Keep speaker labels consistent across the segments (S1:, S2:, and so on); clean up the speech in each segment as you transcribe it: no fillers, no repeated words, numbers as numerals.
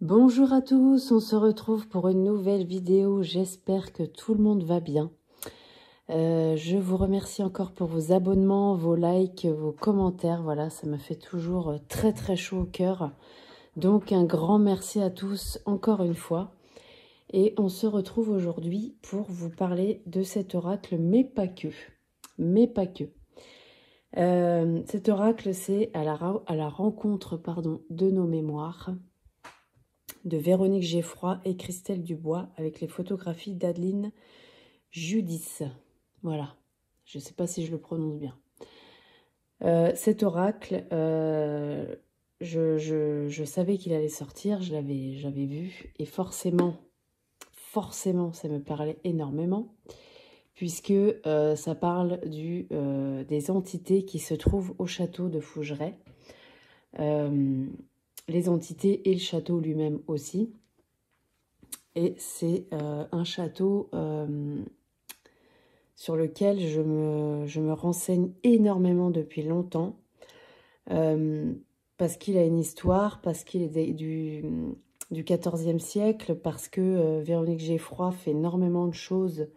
S1: Bonjour à tous, on se retrouve pour une nouvelle vidéo, j'espère que tout le monde va bien. Je vous remercie encore pour vos abonnements, vos likes, vos commentaires, voilà, ça me fait toujours très très chaud au cœur. Donc un grand merci à tous encore une fois. Et on se retrouve aujourd'hui pour vous parler de cet oracle, mais pas que. Mais pas que. Cet oracle, c'est à la rencontre de nos mémoires, de Véronique Geffroy et Christelle Dubois, avec les photographies d'Adeline Judice. Voilà, je ne sais pas si je le prononce bien. Cet oracle, je savais qu'il allait sortir, j'avais vu, et forcément, ça me parlait énormément, puisque ça parle des entités qui se trouvent au château de Fougeray, les entités et le château lui-même aussi. Et c'est un château sur lequel je me renseigne énormément depuis longtemps, parce qu'il a une histoire, parce qu'il est du XIVe siècle, parce que Véronique Geffroy fait énormément de choses,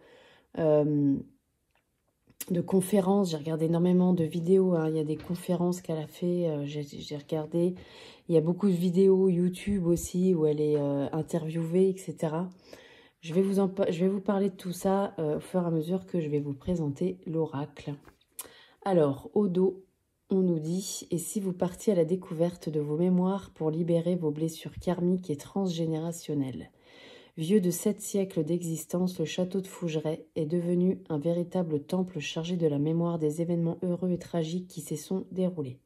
S1: de conférences. J'ai regardé énormément de vidéos, hein. Il y a des conférences qu'elle a fait, j'ai regardé. Il y a beaucoup de vidéos YouTube aussi où elle est interviewée, etc. Je vais vous parler de tout ça au fur et à mesure que je vais vous présenter l'oracle. Alors, au dos, on nous dit « Et si vous partiez à la découverte de vos mémoires pour libérer vos blessures karmiques et transgénérationnelles ?» Vieux de 7 siècles d'existence, le château de Fougeray est devenu un véritable temple chargé de la mémoire des événements heureux et tragiques qui s'y sont déroulés.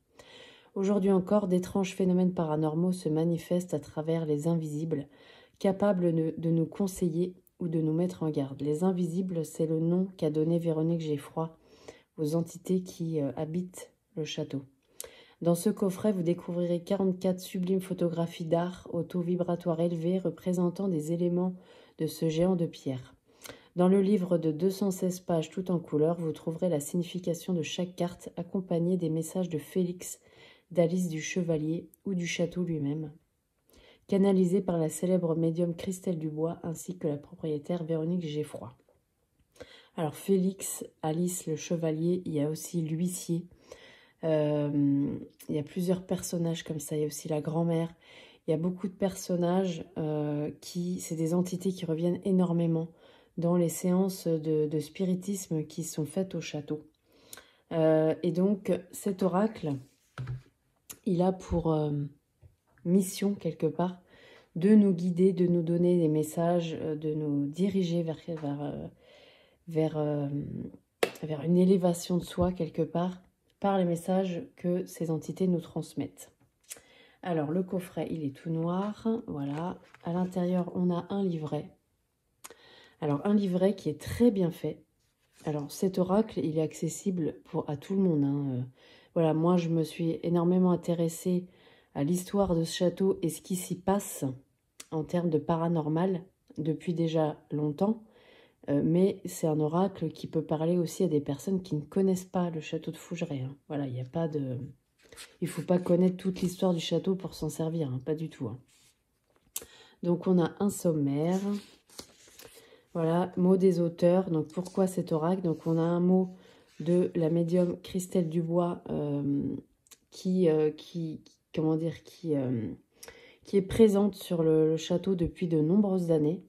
S1: Aujourd'hui encore, d'étranges phénomènes paranormaux se manifestent à travers les invisibles, capables de nous conseiller ou de nous mettre en garde. Les invisibles, c'est le nom qu'a donné Véronique Geffroy aux entités qui habitent le château. Dans ce coffret, vous découvrirez 44 sublimes photographies d'art au taux vibratoire élevé représentant des éléments de ce géant de pierre. Dans le livre de 216 pages tout en couleur, vous trouverez la signification de chaque carte accompagnée des messages de Félix, d'Alice du Chevalier ou du château lui-même, canalisé par la célèbre médium Christelle Dubois ainsi que la propriétaire Véronique Geffroy. Alors Félix, Alice le Chevalier, il y a aussi l'huissier, il y a plusieurs personnages comme ça, il y a aussi la grand-mère, il y a beaucoup de personnages c'est des entités qui reviennent énormément dans les séances de spiritisme qui sont faites au château. Et donc cet oracle, il a pour mission quelque part de nous guider, de nous donner des messages, de nous diriger vers une élévation de soi quelque part par les messages que ces entités nous transmettent. Alors le coffret, il est tout noir, voilà. À l'intérieur, on a un livret. Alors un livret qui est très bien fait. Alors cet oracle, il est accessible à tout le monde, hein. Voilà, moi je me suis énormément intéressée à l'histoire de ce château et ce qui s'y passe en termes de paranormal depuis déjà longtemps. Mais c'est un oracle qui peut parler aussi à des personnes qui ne connaissent pas le château de Fougeray, hein. Voilà, il n'y a pas de... Il ne faut pas connaître toute l'histoire du château pour s'en servir, hein, pas du tout, hein. Donc on a un sommaire. Voilà, mot des auteurs. Donc pourquoi cet oracle? Donc on a un mot de la médium Christelle Dubois qui est présente sur le château depuis de nombreuses années.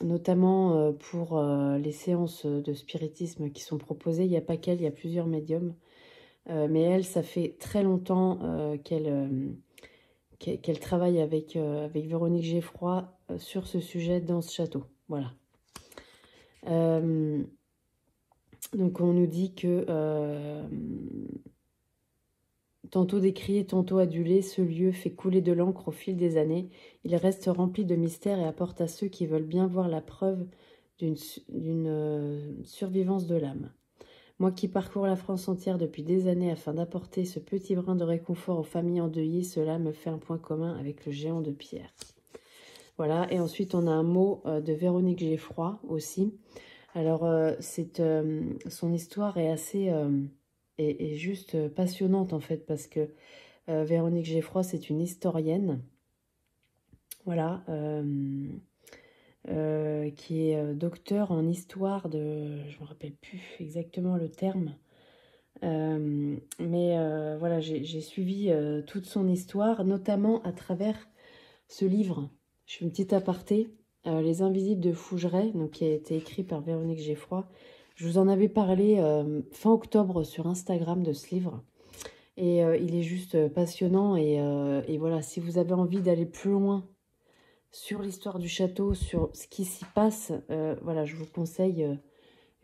S1: Notamment pour les séances de spiritisme qui sont proposées. Il n'y a pas qu'elle, il y a plusieurs médiums. Mais elle, ça fait très longtemps qu'elle travaille avec Véronique Geffroy sur ce sujet dans ce château. Voilà. Donc on nous dit que tantôt décrié, tantôt adulé, ce lieu fait couler de l'encre au fil des années. Il reste rempli de mystères et apporte à ceux qui veulent bien voir la preuve d'une survivance de l'âme. Moi qui parcours la France entière depuis des années afin d'apporter ce petit brin de réconfort aux familles endeuillées, cela me fait un point commun avec le géant de pierre. Voilà, et ensuite on a un mot de Véronique Geffroy aussi. Alors son histoire est assez... est juste passionnante en fait, parce que Véronique Geffroy, c'est une historienne voilà, qui est docteur en histoire de... Je ne me rappelle plus exactement le terme. Voilà, j'ai suivi toute son histoire, notamment à travers ce livre. Je fais une petite aparté. Les Invisibles de Fougeray, donc, qui a été écrit par Véronique Geffroy. Je vous en avais parlé fin octobre sur Instagram de ce livre. Et il est juste passionnant. Et voilà, si vous avez envie d'aller plus loin sur l'histoire du château, sur ce qui s'y passe, voilà, je vous conseille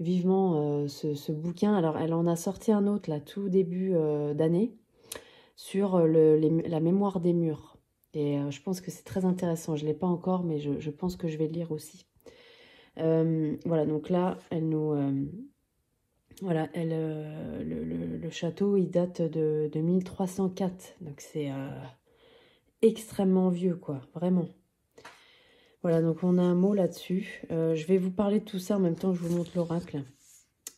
S1: vivement ce bouquin. Alors, elle en a sorti un autre, là, tout début d'année, sur la mémoire des murs. Et je pense que c'est très intéressant. Je ne l'ai pas encore, mais je pense que je vais le lire aussi. Voilà, donc là, elle nous... voilà, le château, il date de 1304. Donc c'est extrêmement vieux, quoi, vraiment. Voilà, donc on a un mot là-dessus. Je vais vous parler de tout ça en même temps que je vous montre l'oracle.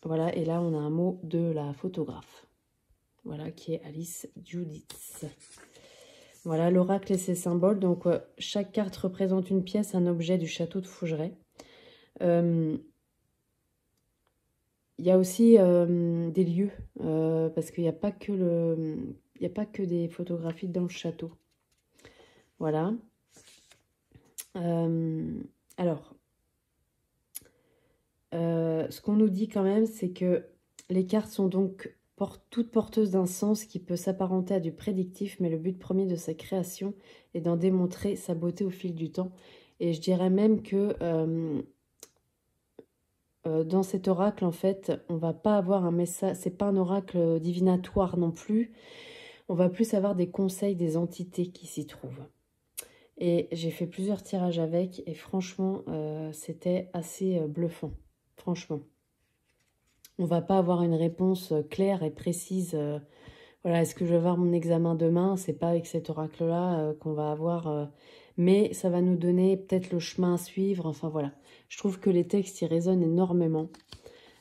S1: Voilà, et là, on a un mot de la photographe. Voilà, qui est Alice Judith. Voilà, l'oracle et ses symboles. Donc, chaque carte représente une pièce, un objet du château de Fougeray. Il y a aussi des lieux, parce qu'il n'y a pas que il n'y a pas que des photographies dans le château. Voilà. Alors, ce qu'on nous dit quand même, c'est que les cartes sont donc toutes porteuses d'un sens qui peut s'apparenter à du prédictif, mais le but premier de sa création est d'en démontrer sa beauté au fil du temps. Et je dirais même que dans cet oracle, en fait, on va pas avoir un message, c'est pas un oracle divinatoire non plus, on va plus avoir des conseils des entités qui s'y trouvent. Et j'ai fait plusieurs tirages avec, et franchement, c'était assez bluffant, franchement. On va pas avoir une réponse claire et précise. Voilà, est-ce que je vais avoir mon examen demain? C'est pas avec cet oracle-là qu'on va avoir... mais ça va nous donner peut-être le chemin à suivre. Enfin, voilà. Je trouve que les textes y résonnent énormément.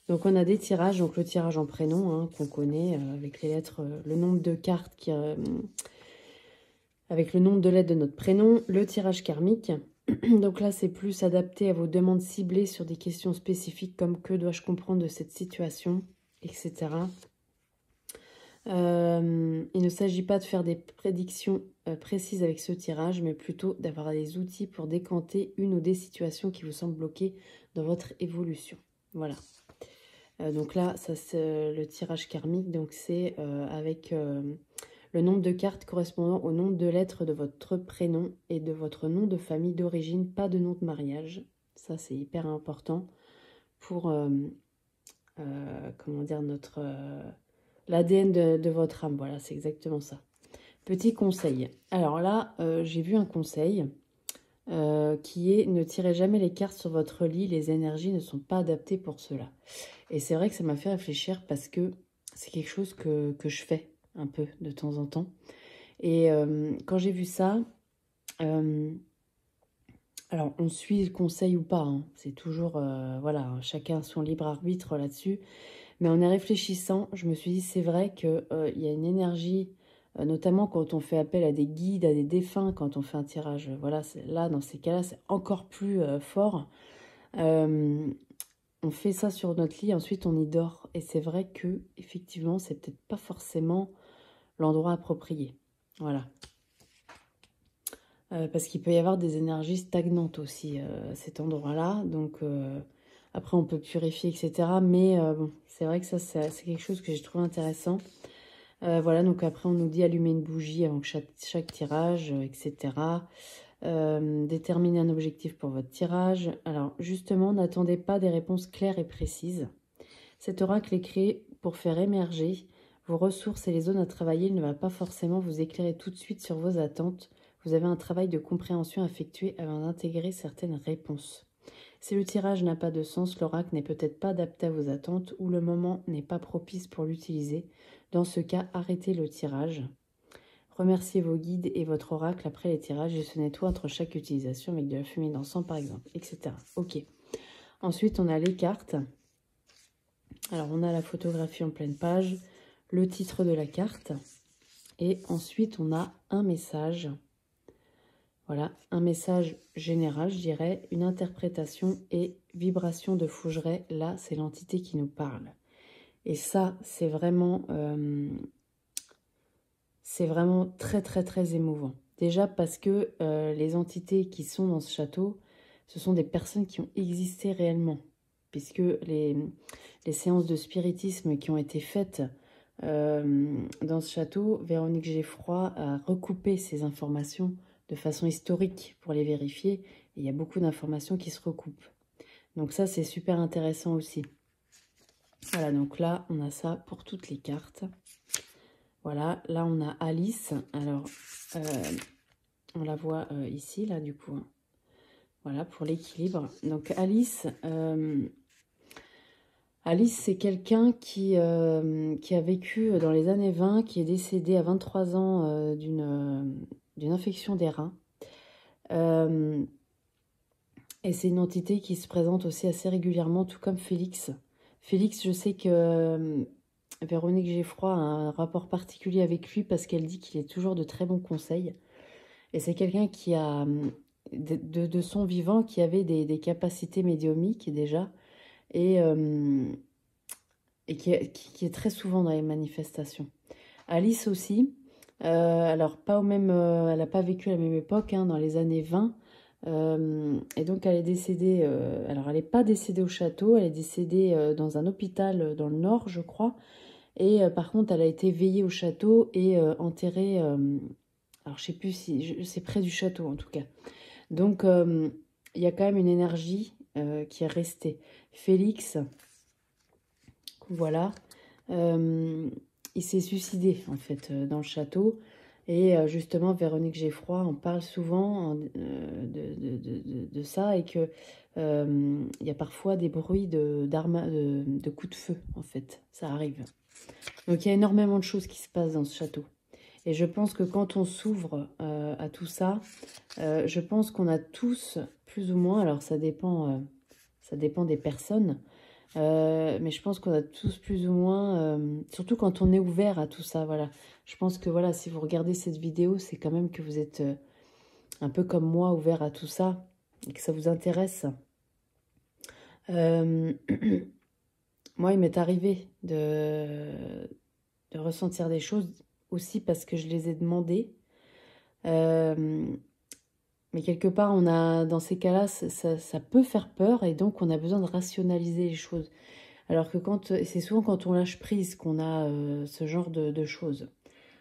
S1: Donc, on a des tirages. Donc, le tirage en prénom, hein, qu'on connaît, avec les lettres, le nombre de cartes, avec le nombre de lettres de notre prénom. Le tirage karmique. Donc là, c'est plus adapté à vos demandes ciblées sur des questions spécifiques comme que dois-je comprendre de cette situation, etc. Il ne s'agit pas de faire des prédictions précises avec ce tirage, mais plutôt d'avoir des outils pour décanter une ou des situations qui vous semblent bloquées dans votre évolution. Voilà. Donc là, ça c'est le tirage karmique, donc c'est avec le nombre de cartes correspondant au nombre de lettres de votre prénom et de votre nom de famille d'origine, pas de nom de mariage. Ça, c'est hyper important pour, comment dire, l'ADN de votre âme. Voilà, c'est exactement ça. Petit conseil. Alors là, j'ai vu un conseil qui est « Ne tirez jamais les cartes sur votre lit, les énergies ne sont pas adaptées pour cela ». Et c'est vrai que ça m'a fait réfléchir parce que c'est quelque chose que je fais un peu de temps en temps. Et quand j'ai vu ça, alors on suit le conseil ou pas, hein, c'est toujours, voilà, chacun a son libre arbitre là-dessus. Mais en y réfléchissant, je me suis dit, c'est vrai qu'il y a une énergie, notamment quand on fait appel à des guides, à des défunts, quand on fait un tirage. Voilà, là, dans ces cas-là, c'est encore plus fort. On fait ça sur notre lit, ensuite on y dort. Et c'est vrai que, effectivement, c'est peut-être pas forcément l'endroit approprié. Voilà. Parce qu'il peut y avoir des énergies stagnantes aussi, cet endroit-là. Donc, après, on peut purifier, etc. Mais bon, c'est vrai que ça, c'est quelque chose que j'ai trouvé intéressant. Voilà, donc après, on nous dit allumer une bougie avant chaque tirage, etc. Déterminer un objectif pour votre tirage. Alors, justement, n'attendez pas des réponses claires et précises. Cet oracle est créé pour faire émerger vos ressources et les zones à travailler. Il ne va pas forcément vous éclairer tout de suite sur vos attentes. Vous avez un travail de compréhension à effectuer avant d'intégrer certaines réponses. Si le tirage n'a pas de sens, l'oracle n'est peut-être pas adapté à vos attentes ou le moment n'est pas propice pour l'utiliser. Dans ce cas, arrêtez le tirage. Remerciez vos guides et votre oracle après les tirages et se nettoie entre chaque utilisation avec de la fumée d'encens par exemple, etc. Ok. Ensuite, on a les cartes. Alors, on a la photographie en pleine page, le titre de la carte et ensuite, on a un message. Voilà, un message général, je dirais, une interprétation et vibration de Fougeray. Là, c'est l'entité qui nous parle. Et ça, c'est vraiment très, très, très émouvant. Déjà parce que les entités qui sont dans ce château, ce sont des personnes qui ont existé réellement. Puisque les séances de spiritisme qui ont été faites dans ce château, Véronique Geffroy a recoupé ces informations de façon historique pour les vérifier. Et il y a beaucoup d'informations qui se recoupent. Donc ça, c'est super intéressant aussi. Voilà, donc là, on a ça pour toutes les cartes. Voilà, là, on a Alice. Alors, on la voit ici, là, du coup. Voilà, pour l'équilibre. Donc, Alice... Alice, c'est quelqu'un qui a vécu dans les années 20, qui est décédé à 23 ans d'une infection des reins. Et c'est une entité qui se présente aussi assez régulièrement, tout comme Félix. Félix, je sais que Véronique Geffroy a un rapport particulier avec lui parce qu'elle dit qu'il est toujours de très bons conseils. Et c'est quelqu'un qui a, de son vivant, qui avait des capacités médiumniques déjà. Et qui est très souvent dans les manifestations. Alice aussi, alors pas au même, elle n'a pas vécu à la même époque, hein, dans les années 20, et donc elle est décédée, alors elle n'est pas décédée au château, elle est décédée dans un hôpital dans le Nord, je crois, et par contre elle a été veillée au château et enterrée, alors je sais plus si, c'est près du château en tout cas. Donc il y a quand même une énergie qui est restée. Félix... Voilà, il s'est suicidé en fait dans le château et justement Véronique Geffroy en parle souvent de ça et que il y a parfois des bruits de coups de feu en fait, ça arrive. Donc il y a énormément de choses qui se passent dans ce château et je pense que quand on s'ouvre à tout ça, je pense qu'on a tous plus ou moins, alors ça dépend des personnes. Mais je pense qu'on a tous plus ou moins, surtout quand on est ouvert à tout ça, voilà. Je pense que voilà, si vous regardez cette vidéo, c'est quand même que vous êtes un peu comme moi, ouvert à tout ça, et que ça vous intéresse. Moi, il m'est arrivé de ressentir des choses aussi parce que je les ai demandées. Mais quelque part, on a, dans ces cas-là, ça peut faire peur et donc on a besoin de rationaliser les choses. Alors que c'est souvent quand on lâche prise qu'on a ce genre de choses.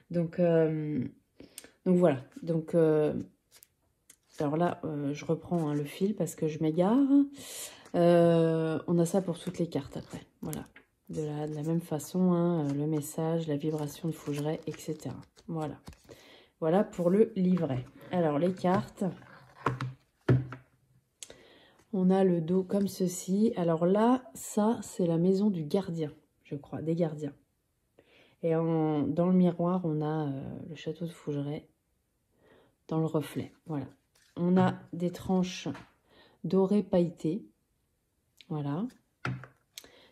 S1: Donc voilà. Donc, alors là, je reprends hein, le fil parce que je m'égare. On a ça pour toutes les cartes après. Voilà. De la même façon, hein, le message, la vibration de Fougeray, etc. Voilà. Voilà pour le livret. Alors, les cartes... On a le dos comme ceci. Alors là, ça, c'est la maison du gardien, je crois, des gardiens. Et dans le miroir, on a le château de Fougeray dans le reflet. Voilà. On a des tranches dorées pailletées. Voilà.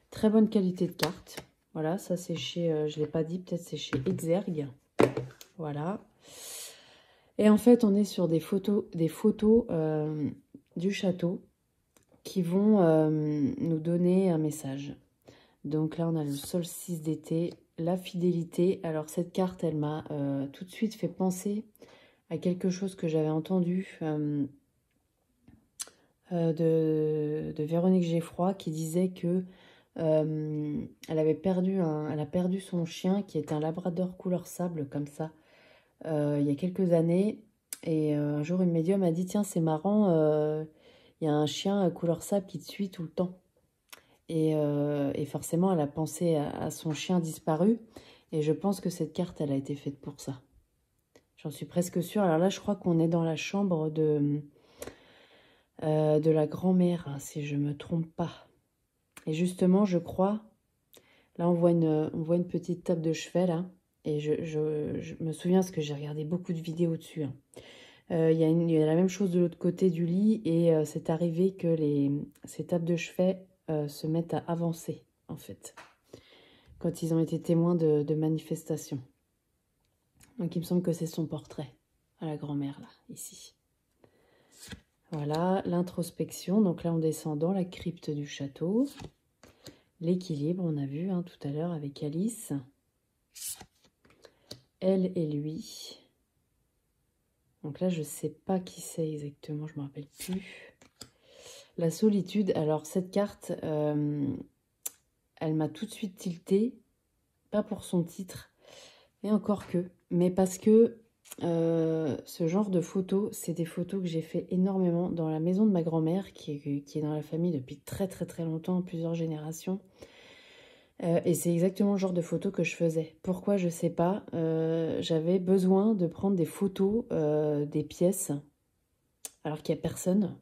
S1: Très bonne qualité de carte. Voilà, ça c'est chez, je ne l'ai pas dit, peut-être c'est chez Exergue. Voilà. Et en fait, on est sur des photos du château qui vont nous donner un message. Donc là, on a le solstice d'été, la fidélité. Alors cette carte, elle m'a tout de suite fait penser à quelque chose que j'avais entendu de Véronique Geffroy qui disait que elle a perdu son chien qui est un labrador couleur sable comme ça il y a quelques années. Et un jour, une médium a dit, tiens, c'est marrant, il y a un chien couleur sable qui te suit tout le temps. Et forcément, elle a pensé à son chien disparu. Et je pense que cette carte, elle a été faite pour ça. J'en suis presque sûre. Alors là, je crois qu'on est dans la chambre de la grand-mère, hein, si je ne me trompe pas. Et justement, je crois... Là, on voit une petite table de chevet, là. Et je me souviens parce que j'ai regardé beaucoup de vidéos dessus. Hein. Il y a la même chose de l'autre côté du lit. Et c'est arrivé que ces tables de chevet se mettent à avancer, en fait. Quand ils ont été témoins de manifestations. Donc, il me semble que c'est son portrait à la grand-mère, là, ici. Voilà, l'introspection. Donc là, on descend dans la crypte du château. L'équilibre, on a vu hein, tout à l'heure avec Alice. Elle et lui. Donc là, je ne sais pas qui c'est exactement, je ne me rappelle plus. La solitude, alors cette carte, elle m'a tout de suite tilté. Pas pour son titre, et encore que. Mais parce que ce genre de photos, c'est des photos que j'ai fait énormément dans la maison de ma grand-mère, qui est dans la famille depuis très très très longtemps, plusieurs générations. Et c'est exactement le genre de photos que je faisais. Pourquoi, je sais pas. J'avais besoin de prendre des photos des pièces, alors qu'il n'y a personne.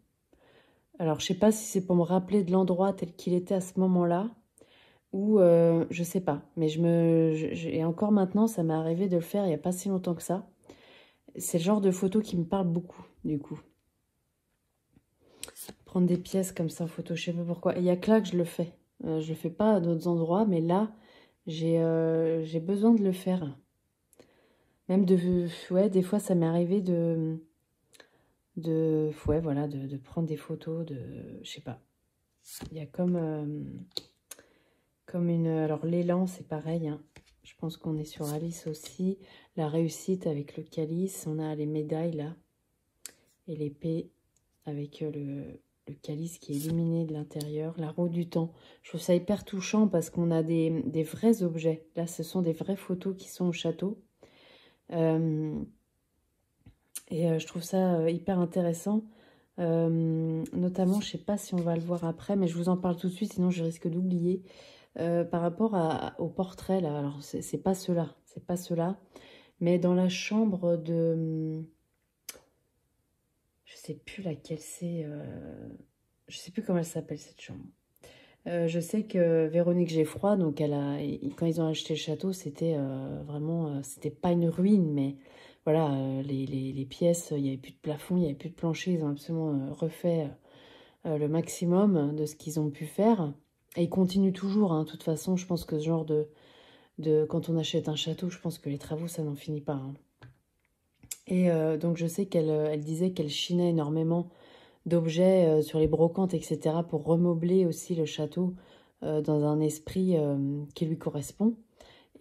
S1: Alors, je sais pas si c'est pour me rappeler de l'endroit tel qu'il était à ce moment-là, ou je sais pas. Mais et encore maintenant, ça m'est arrivé de le faire il n'y a pas si longtemps que ça. C'est le genre de photo qui me parle beaucoup, du coup. Prendre des pièces comme ça en photo, je sais pas pourquoi. Et il y a que là que je le fais. Je le fais pas à d'autres endroits, mais là, j'ai besoin de le faire. Même ouais, des fois, ça m'est arrivé ouais, voilà, de prendre des photos je sais pas. Il y a comme une, alors l'élan, c'est pareil, hein. Je pense qu'on est sur Alice aussi. La réussite avec le calice, on a les médailles là. Et l'épée avec le calice qui est illuminé de l'intérieur. La roue du temps. Je trouve ça hyper touchant parce qu'on a des vrais objets. Là, ce sont des vraies photos qui sont au château. Je trouve ça hyper intéressant. Notamment, je ne sais pas si on va le voir après, mais je vous en parle tout de suite, sinon je risque d'oublier. Par rapport au portrait, là, alors c'est pas cela, mais dans la chambre de... Je sais plus laquelle c'est, je sais plus comment elle s'appelle cette chambre. Je sais que Véronique Geffroy, donc quand ils ont acheté le château, c'était vraiment, c'était pas une ruine, mais voilà, les pièces, il n'y avait plus de plafond, il n'y avait plus de plancher, ils ont absolument refait le maximum de ce qu'ils ont pu faire. Et ils continuent toujours, hein. De toute façon, je pense que ce genre quand on achète un château, je pense que les travaux, ça n'en finit pas, hein. Et donc je sais qu'elle disait qu'elle chinait énormément d'objets sur les brocantes, etc. pour remeubler aussi le château dans un esprit qui lui correspond.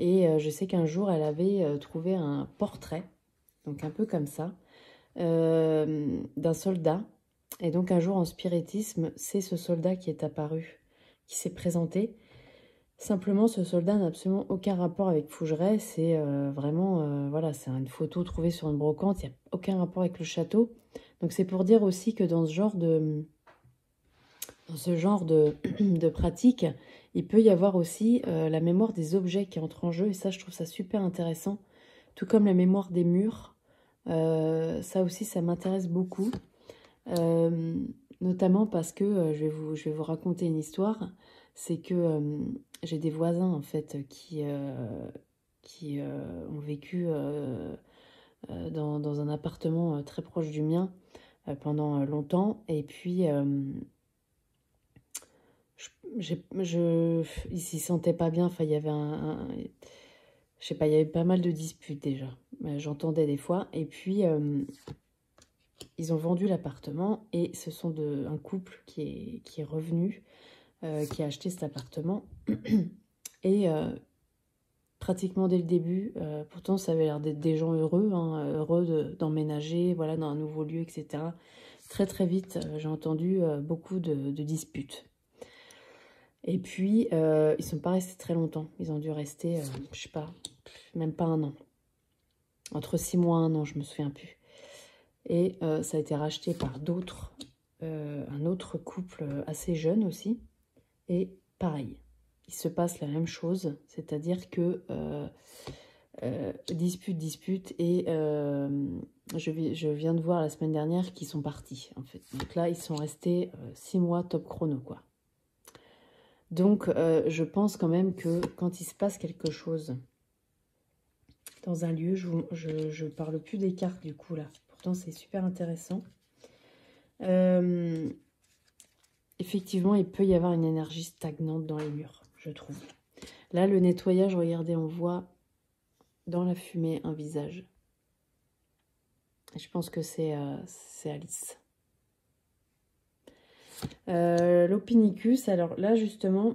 S1: Et je sais qu'un jour, elle avait trouvé un portrait, donc un peu comme ça, d'un soldat. Et donc un jour en spiritisme, c'est ce soldat qui est apparu, qui s'est présenté. Simplement, ce soldat n'a absolument aucun rapport avec Fougeray. C'est vraiment, voilà, c'est une photo trouvée sur une brocante. Il n'y a aucun rapport avec le château. Donc c'est pour dire aussi que dans ce genre de pratique, il peut y avoir aussi la mémoire des objets qui entrent en jeu. Et ça, je trouve ça super intéressant. Tout comme la mémoire des murs. Ça aussi, ça m'intéresse beaucoup. Notamment parce que je vais vous raconter une histoire. C'est que j'ai des voisins, en fait, qui ont vécu dans un appartement très proche du mien pendant longtemps. Et puis, ils s'y sentaient pas bien. Enfin, il y avait je sais pas, il y avait pas mal de disputes déjà. J'entendais des fois. Et puis, ils ont vendu l'appartement et ce sont un couple qui est revenu, qui a acheté cet appartement. Et pratiquement dès le début, pourtant ça avait l'air d'être des gens heureux, hein, heureux d'emménager, voilà, dans un nouveau lieu, etc. Très très vite, j'ai entendu beaucoup de disputes. Et puis, ils ne sont pas restés très longtemps. Ils ont dû rester, je sais pas, même pas un an. Entre 6 mois et un an, je me souviens plus. Et ça a été racheté par un autre couple assez jeune aussi. Et pareil, il se passe la même chose, c'est-à-dire que dispute, et je viens de voir la semaine dernière qu'ils sont partis, en fait. Donc là, ils sont restés 6 mois top chrono, quoi. Donc, je pense quand même que quand il se passe quelque chose dans un lieu, je parle plus des cartes du coup, là. Pourtant, c'est super intéressant. Effectivement, il peut y avoir une énergie stagnante dans les murs, je trouve. Là, le nettoyage, regardez, on voit dans la fumée un visage. Et je pense que c'est Alice. L'Opinicus, alors là, justement,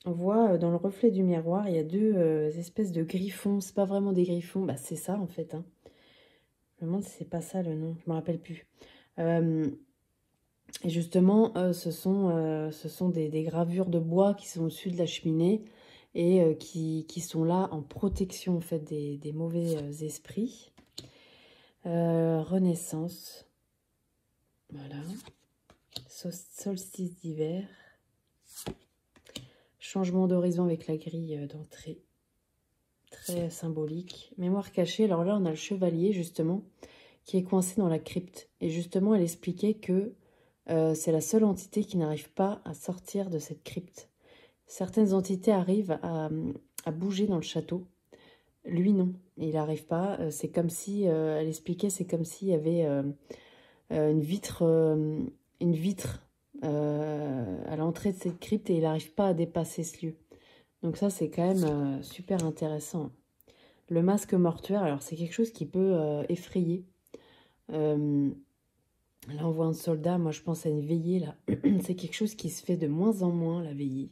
S1: on voit dans le reflet du miroir, il y a deux espèces de griffons. C'est pas vraiment des griffons, bah c'est ça, en fait. Hein. Je me demande si c'est pas ça le nom, je me rappelle plus. Et justement, ce sont des gravures de bois qui sont au-dessus de la cheminée et qui sont là en protection, en fait, des mauvais esprits. Renaissance. Voilà. Solstice d'hiver. Changement d'horizon avec la grille d'entrée. Très symbolique. Mémoire cachée. Alors là, on a le chevalier, justement, qui est coincé dans la crypte. Et justement, elle expliquait que c'est la seule entité qui n'arrive pas à sortir de cette crypte. Certaines entités arrivent à bouger dans le château. Lui, non. Il n'arrive pas. C'est comme si, elle expliquait, c'est comme s'il y avait une vitre à l'entrée de cette crypte et il n'arrive pas à dépasser ce lieu. Donc ça, c'est quand même super intéressant. Le masque mortuaire, alors c'est quelque chose qui peut effrayer. Là, on voit un soldat, moi je pense à une veillée, là. C'est quelque chose qui se fait de moins en moins, la veillée.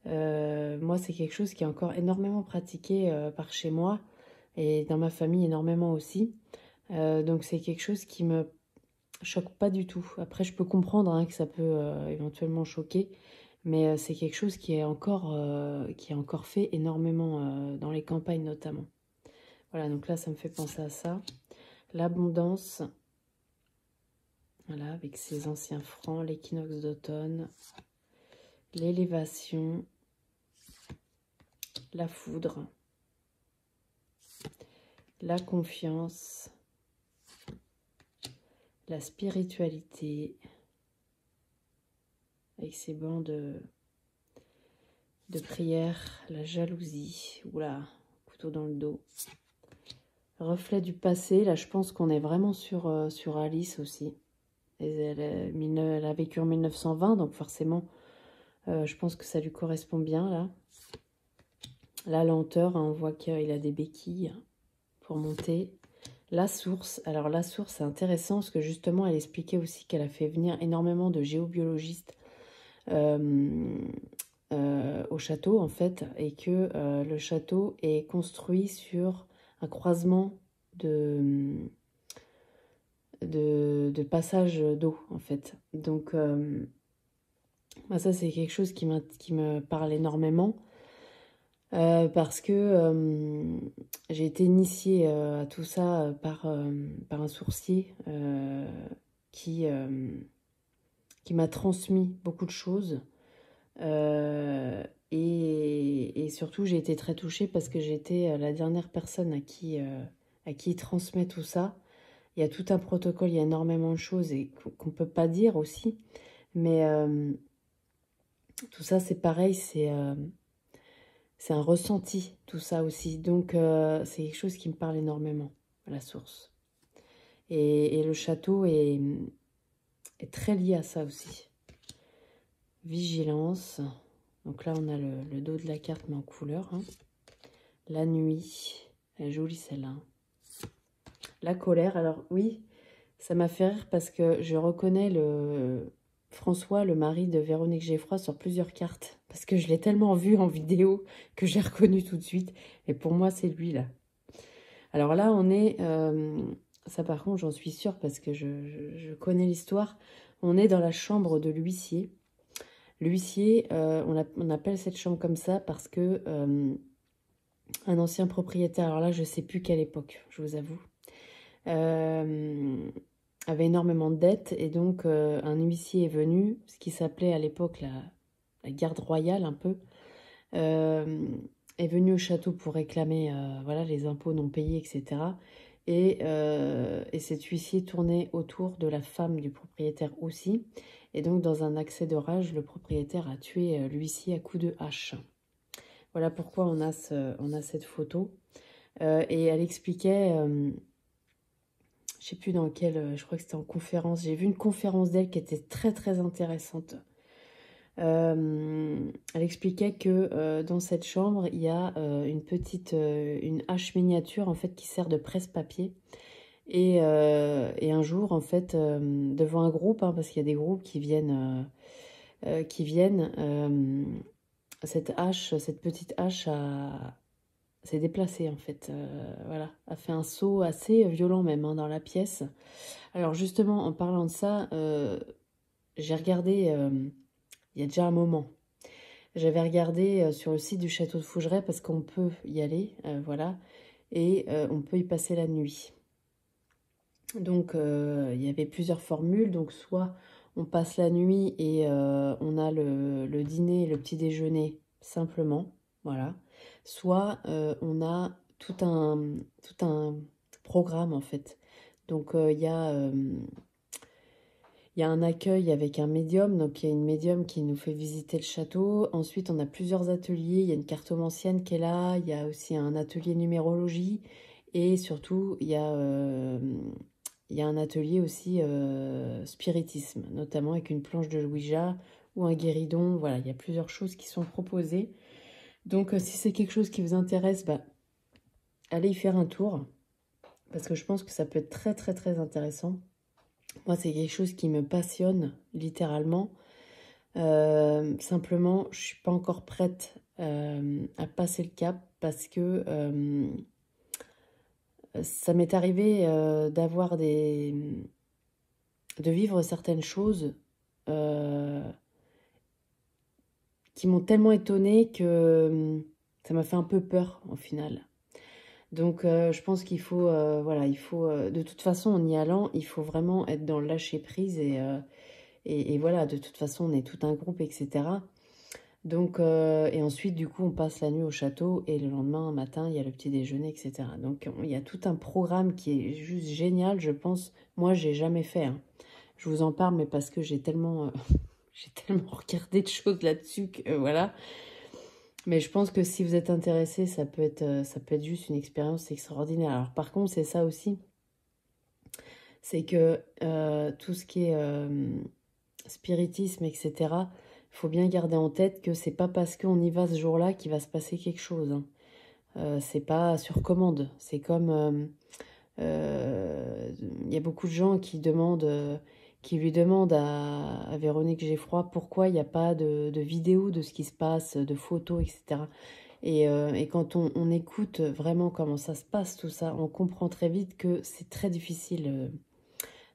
S1: Moi, c'est quelque chose qui est encore énormément pratiqué par chez moi et dans ma famille énormément aussi. Donc c'est quelque chose qui me choque pas du tout. Après, je peux comprendre hein, que ça peut éventuellement choquer, mais c'est quelque chose qui est encore fait énormément dans les campagnes notamment. Voilà, donc là, ça me fait penser à ça. L'abondance, voilà, avec ses anciens francs, l'équinoxe d'automne, l'élévation, la foudre, la confiance, la spiritualité, avec ses bancs de prière, la jalousie, oula, couteau dans le dos. Reflet du passé, là je pense qu'on est vraiment sur Alice aussi. Elle a vécu en 1920, donc forcément, je pense que ça lui correspond bien là. La lenteur, hein, on voit qu'il a des béquilles pour monter. La source, alors la source c'est intéressant parce que justement elle expliquait aussi qu'elle a fait venir énormément de géobiologistes au château en fait, et que le château est construit sur un croisement de passages d'eau en fait. Donc moi, ça c'est quelque chose qui me parle énormément parce que j'ai été initiée à tout ça par un sourcier qui m'a transmis beaucoup de choses. Et surtout, j'ai été très touchée parce que j'étais la dernière personne à qui il transmet tout ça. Il y a tout un protocole, il y a énormément de choses et qu'on ne peut pas dire aussi. Mais tout ça, c'est pareil, c'est un ressenti, tout ça aussi. Donc, c'est quelque chose qui me parle énormément, la source. Et le château est très lié à ça aussi. Vigilance. Donc là, on a le dos de la carte, mais en couleur. Hein. La nuit. Elle est jolie, celle-là. La colère. Alors, oui, ça m'a fait rire parce que je reconnais François, le mari de Véronique Geffroy, sur plusieurs cartes. Parce que je l'ai tellement vu en vidéo que j'ai reconnu tout de suite. Et pour moi, c'est lui, là. Alors là, on est... ça, par contre, j'en suis sûre parce que je connais l'histoire. On est dans la chambre de l'huissier. L'huissier, on appelle cette chambre comme ça parce que un ancien propriétaire, alors là je ne sais plus quelle époque, je vous avoue, avait énormément de dettes et donc un huissier est venu, ce qui s'appelait à l'époque la garde royale un peu, est venu au château pour réclamer voilà, les impôts non payés, etc. Et cet huissier tournait autour de la femme du propriétaire aussi. Et donc, dans un accès de rage, le propriétaire a tué l'huissier à coups de hache. Voilà pourquoi on a cette photo. Et elle expliquait, je ne sais plus dans quelle, je crois que c'était en conférence. J'ai vu une conférence d'elle qui était très très intéressante. Elle expliquait que dans cette chambre, il y a une hache miniature en fait qui sert de presse-papier. Et un jour, en fait, devant un groupe, hein, parce qu'il y a des groupes qui viennent, cette petite hache s'est déplacée, en fait. Voilà, a fait un saut assez violent même, hein, dans la pièce. Alors justement, en parlant de ça, j'ai regardé, il y a déjà un moment, j'avais regardé sur le site du château de Fougeray parce qu'on peut y aller, voilà, et on peut y passer la nuit. Donc, il y avait plusieurs formules. Donc, soit on passe la nuit et on a le dîner et le petit déjeuner simplement, voilà. Soit on a tout un programme en fait. Donc, il y a un accueil avec un médium. Donc, il y a une médium qui nous fait visiter le château. Ensuite, on a plusieurs ateliers. Il y a une cartomancienne qui est là. Il y a aussi un atelier numérologie. Et surtout, il y a un atelier aussi spiritisme, notamment avec une planche de Ouija ou un guéridon. Voilà, il y a plusieurs choses qui sont proposées. Donc, si c'est quelque chose qui vous intéresse, bah, allez y faire un tour. Parce que je pense que ça peut être très, très, très intéressant. Moi, c'est quelque chose qui me passionne, littéralement. Simplement, je ne suis pas encore prête à passer le cap parce que ça m'est arrivé de vivre certaines choses qui m'ont tellement étonnée que ça m'a fait un peu peur au final. Donc je pense qu'il faut, voilà, de toute façon en y allant, il faut vraiment être dans le lâcher prise et voilà, de toute façon on est tout un groupe, etc. Donc, et ensuite du coup on passe la nuit au château et le lendemain matin il y a le petit déjeuner, etc. Donc il y a tout un programme qui est juste génial, je pense. Moi j'ai jamais fait, hein. Je vous en parle mais parce que j'ai tellement, j'ai tellement regardé de choses là-dessus que voilà. Mais je pense que si vous êtes intéressé, ça peut être juste une expérience extraordinaire. Alors par contre, c'est ça aussi, c'est que tout ce qui est spiritisme, etc., il faut bien garder en tête que c'est pas parce qu'on y va ce jour-là qu'il va se passer quelque chose, hein. C'est pas sur commande. C'est comme il y a beaucoup de gens qui lui demandent à Véronique Geffroy pourquoi il n'y a pas de vidéo de ce qui se passe, de photos, etc. Et quand on écoute vraiment comment ça se passe, tout ça, on comprend très vite que c'est très difficile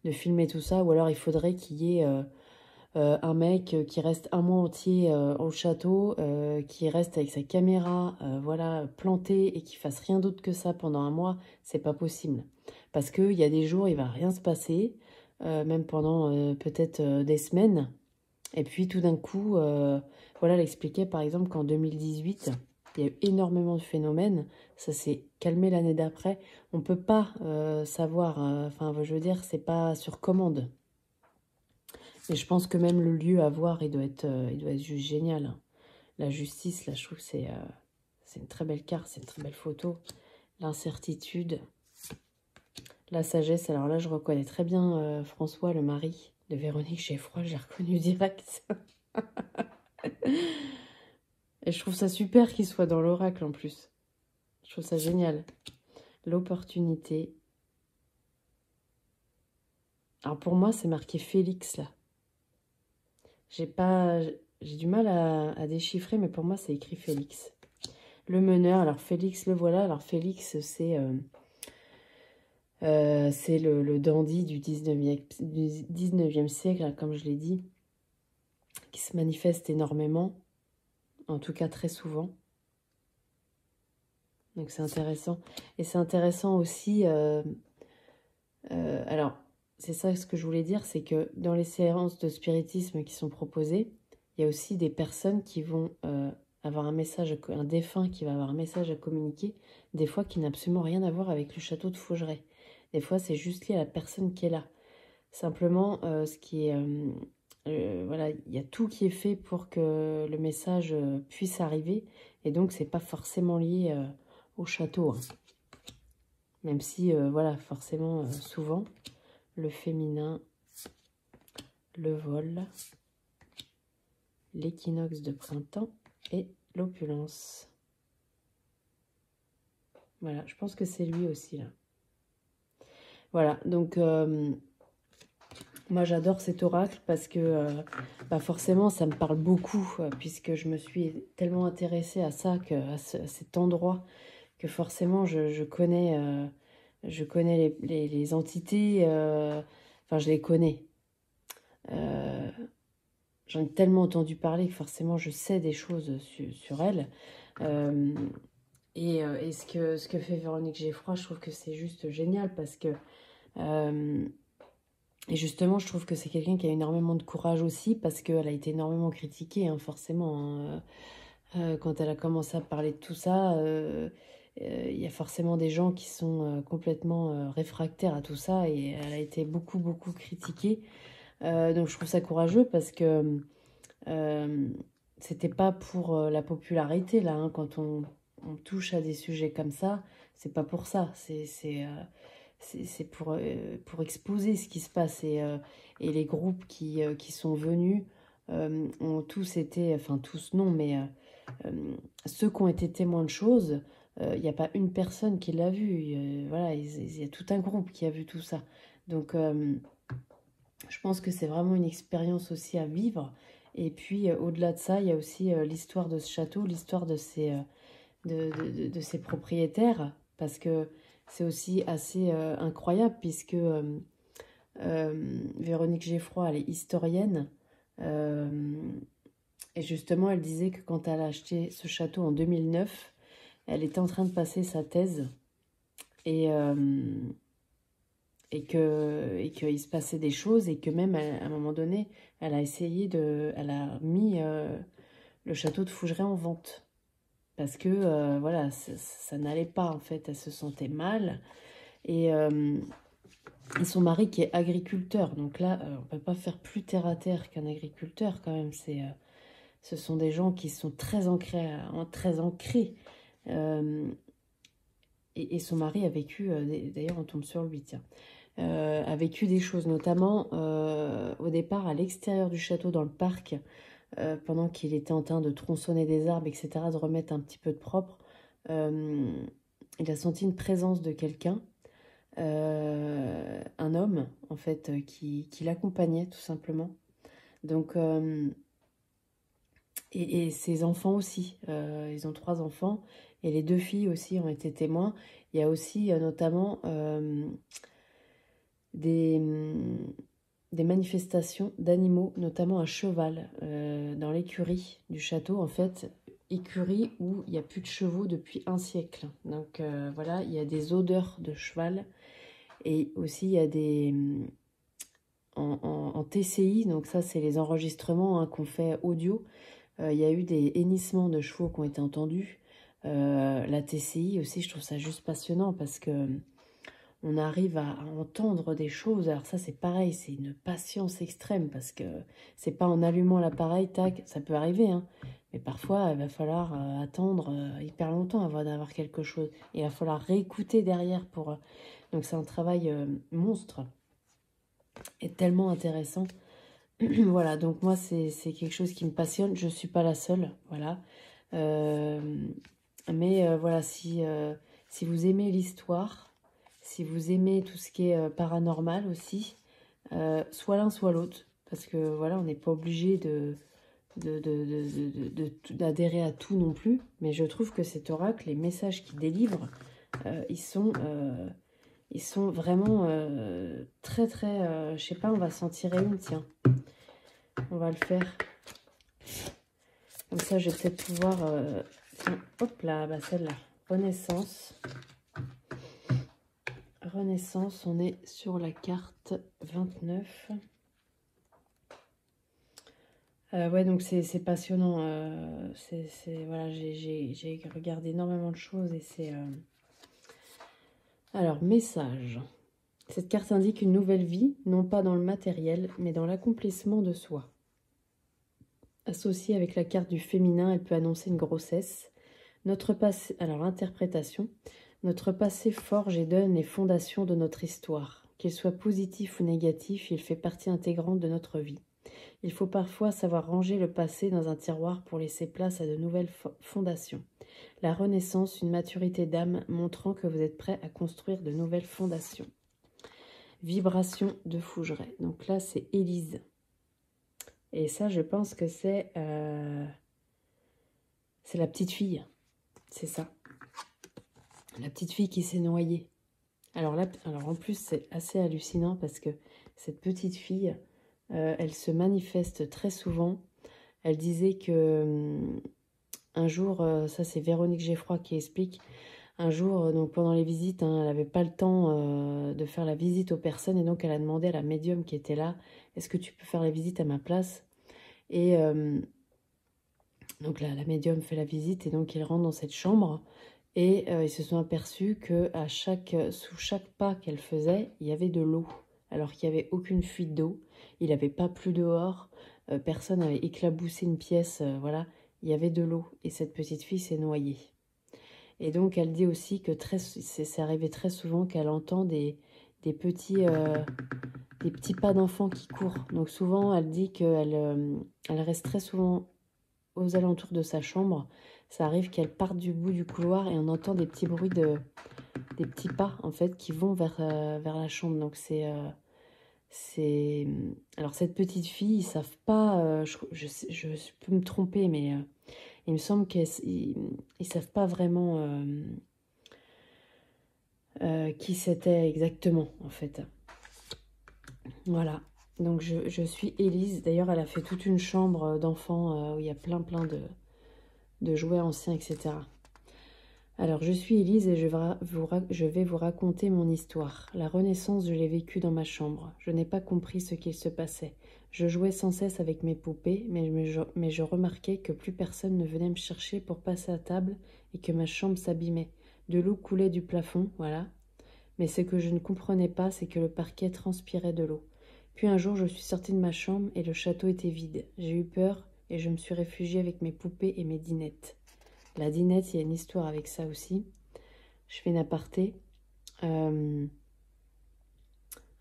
S1: de filmer tout ça, ou alors il faudrait qu'il y ait un mec qui reste un mois entier au château, qui reste avec sa caméra, voilà, plantée et qui fasse rien d'autre que ça pendant un mois, c'est pas possible. Parce qu'il y a des jours, il va rien se passer, même pendant peut-être des semaines. Et puis tout d'un coup, voilà, elle expliquait par exemple qu'en 2018, il y a eu énormément de phénomènes. Ça s'est calmé l'année d'après. On peut pas savoir, enfin, je veux dire, c'est pas sur commande. Et je pense que même le lieu à voir, il doit être juste génial, hein. La justice, là, je trouve que c'est une très belle carte, c'est une très belle photo. L'incertitude, la sagesse. Alors là, je reconnais très bien François, le mari de Véronique Geffroy, j'ai reconnu direct. Et je trouve ça super qu'il soit dans l'oracle en plus. Je trouve ça génial. L'opportunité. Alors pour moi, c'est marqué Félix là. J'ai du mal à déchiffrer, mais pour moi, c'est écrit Félix. Le meneur, alors Félix, le voilà. Alors Félix, c'est le dandy du 19e siècle, hein, comme je l'ai dit, qui se manifeste énormément, en tout cas très souvent. Donc c'est intéressant. Et c'est intéressant aussi, alors c'est ça ce que je voulais dire, c'est que dans les séances de spiritisme qui sont proposées, il y a aussi des personnes qui vont avoir un message, un défunt qui va avoir un message à communiquer, des fois qui n'a absolument rien à voir avec le château de Fougeray. Des fois, c'est juste lié à la personne qui est là. Simplement, voilà, il y a tout qui est fait pour que le message puisse arriver, et donc c'est pas forcément lié au château, hein. Même si, voilà, forcément, souvent, le féminin, le vol, l'équinoxe de printemps et l'opulence. Voilà, je pense que c'est lui aussi, là. Voilà, donc moi j'adore cet oracle parce que bah forcément ça me parle beaucoup puisque je me suis tellement intéressée à ça, à cet endroit, que forcément je connais les entités, enfin je les connais. J'en ai tellement entendu parler que forcément je sais des choses sur elles. Euh, et ce que fait Véronique Geffroy, je trouve que c'est juste génial parce que... et justement, je trouve que c'est quelqu'un qui a énormément de courage aussi parce qu'elle a été énormément critiquée, hein, forcément. Hein. Quand elle a commencé à parler de tout ça, il y a forcément des gens qui sont complètement réfractaires à tout ça et elle a été beaucoup, beaucoup critiquée. Donc je trouve ça courageux parce que euh, c'était pas pour la popularité, là, hein, quand on touche à des sujets comme ça, c'est pas pour ça, c'est pour exposer ce qui se passe. Et les groupes qui sont venus ont tous été, enfin tous non, mais ceux qui ont été témoins de choses, il n'y a pas une personne qui l'a vu. Voilà, il y a tout un groupe qui a vu tout ça. Donc je pense que c'est vraiment une expérience aussi à vivre. Et puis au-delà de ça, il y a aussi l'histoire de ce château, l'histoire de de ses propriétaires, parce que c'est aussi assez incroyable, puisque Véronique Geffroy, elle est historienne, euh, et justement, elle disait que quand elle a acheté ce château en 2009, elle était en train de passer sa thèse, et, et qu'il se passait des choses, et que même, à un moment donné, elle a mis le château de Fougeray en vente. Parce que voilà, ça n'allait pas en fait, elle se sentait mal. Et, euh, et son mari qui est agriculteur, donc là, on ne peut pas faire plus terre à terre qu'un agriculteur quand même. Ce sont des gens qui sont très ancrés, très ancrés. Euh, et son mari a vécu, d'ailleurs on tombe sur lui, tiens, a vécu des choses, notamment au départ à l'extérieur du château, dans le parc, pendant qu'il était en train de tronçonner des arbres, etc., de remettre un petit peu de propre, euh, il a senti une présence de quelqu'un, un homme, en fait, qui l'accompagnait, tout simplement. Donc, et ses enfants aussi, ils ont 3 enfants, et les 2 filles aussi ont été témoins. Il y a aussi notamment des, des manifestations d'animaux, notamment un cheval dans l'écurie du château, en fait, écurie où il n'y a plus de chevaux depuis un siècle. Donc voilà, il y a des odeurs de cheval, et aussi il y a des... en TCI, donc ça c'est les enregistrements hein, qu'on fait audio, il y a eu des hennissements de chevaux qui ont été entendus. La TCI aussi, je trouve ça juste passionnant parce que on arrive à entendre des choses. Alors ça, c'est pareil, c'est une patience extrême parce que c'est pas en allumant l'appareil, tac, ça peut arriver, hein. Mais parfois, il va falloir attendre hyper longtemps avant d'avoir quelque chose. Et il va falloir réécouter derrière pour... Donc c'est un travail monstre et tellement intéressant. Voilà, donc moi, c'est quelque chose qui me passionne. Je suis pas la seule, voilà. Euh, mais voilà, si vous aimez l'histoire, si vous aimez tout ce qui est paranormal aussi, soit l'un, soit l'autre. Parce que voilà, on n'est pas obligé d'adhérer à tout non plus. Mais je trouve que cet oracle, les messages qu'il délivre, ils sont vraiment très, très... je sais pas, on va s'en tirer une, tiens. On va le faire. Comme ça, je vais peut-être pouvoir... tiens, hop là, bah celle-là. Renaissance. Renaissance, on est sur la carte 29. Ouais, donc c'est passionnant. Voilà, j'ai regardé énormément de choses et c'est... Alors, message. Cette carte indique une nouvelle vie, non pas dans le matériel, mais dans l'accomplissement de soi. Associée avec la carte du féminin, elle peut annoncer une grossesse. Notre passé, alors interprétation, notre passé forge et donne les fondations de notre histoire. Qu'il soit positif ou négatif, il fait partie intégrante de notre vie. Il faut parfois savoir ranger le passé dans un tiroir pour laisser place à de nouvelles fondations. La renaissance, une maturité d'âme montrant que vous êtes prêt à construire de nouvelles fondations. Vibration de Fougeray. Donc là, c'est Élise. Et ça, je pense que c'est la petite fille. C'est ça. La petite fille qui s'est noyée. Alors là, en plus, c'est assez hallucinant parce que cette petite fille, elle se manifeste très souvent. Elle disait que un jour, ça c'est Véronique Geffroy qui explique, un jour, donc pendant les visites, hein, elle n'avait pas le temps de faire la visite aux personnes et donc elle a demandé à la médium qui était là, est-ce que tu peux faire la visite à ma place? Et donc là, la médium fait la visite et donc ils rentrent dans cette chambre et ils se sont aperçus que sous chaque pas qu'elle faisait, il y avait de l'eau, alors qu'il n'y avait aucune fuite d'eau, il n'avait pas plu dehors, personne n'avait éclaboussé une pièce, voilà, il y avait de l'eau et cette petite fille s'est noyée. Et donc elle dit aussi que c'est arrivé très souvent qu'elle entend des petits pas d'enfants qui courent. Donc souvent elle dit elle reste très souvent aux alentours de sa chambre. Ça arrive qu'elle parte du bout du couloir et on entend des petits bruits des petits pas en fait qui vont vers la chambre. Donc alors cette petite fille, ils savent pas, je peux me tromper, mais il me semble qu'ils savent pas vraiment qui c'était exactement en fait. Voilà. Donc je suis Élise. D'ailleurs, elle a fait toute une chambre d'enfants où il y a plein de jouets anciens, etc. Alors, je suis Élise et je vais vous raconter mon histoire. La Renaissance, je l'ai vécue dans ma chambre. Je n'ai pas compris ce qu'il se passait. Je jouais sans cesse avec mes poupées, mais je remarquais que plus personne ne venait me chercher pour passer à table et que ma chambre s'abîmait. De l'eau coulait du plafond, voilà. Mais ce que je ne comprenais pas, c'est que le parquet transpirait de l'eau. Puis un jour, je suis sortie de ma chambre et le château était vide. J'ai eu peur et je me suis réfugiée avec mes poupées et mes dinettes. La dinette, il y a une histoire avec ça aussi. Je fais une aparté. Un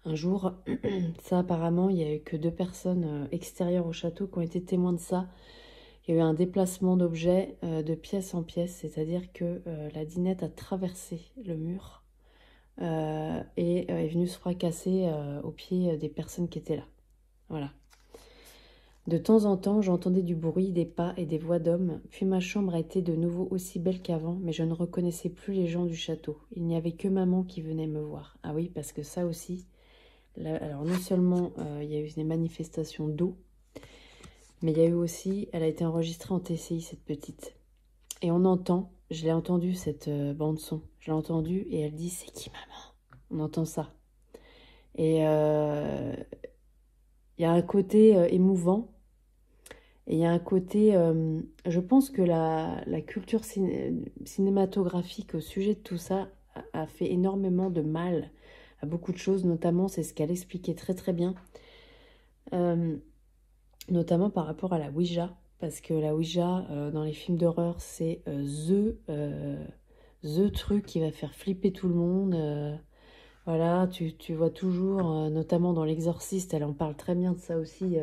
S1: jour, ça apparemment, il n'y a eu que 2 personnes extérieures au château qui ont été témoins de ça. Il y a eu un déplacement d'objets de pièce en pièce, c'est-à-dire que la dinette a traversé le mur et est venue se fracasser au pied des personnes qui étaient là. Voilà. De temps en temps, j'entendais du bruit, des pas et des voix d'hommes, puis ma chambre a été de nouveau aussi belle qu'avant, mais je ne reconnaissais plus les gens du château. Il n'y avait que maman qui venait me voir. Ah oui, parce que ça aussi, là, alors non seulement il y a eu des manifestations d'eau, mais il y a eu aussi, elle a été enregistrée en TCI, cette petite. Et on entend, je l'ai entendue cette bande-son, je l'ai entendue et elle dit « c'est qui maman ?» On entend ça. Et il y a un côté émouvant. Et il y a un côté, je pense que la culture cinématographique au sujet de tout ça a fait énormément de mal à beaucoup de choses, notamment, c'est ce qu'elle expliquait très très bien, notamment par rapport à la Ouija, parce que la Ouija, dans les films d'horreur, c'est the truc qui va faire flipper tout le monde. Voilà, tu vois toujours, notamment dans L'Exorciste, elle en parle très bien de ça aussi,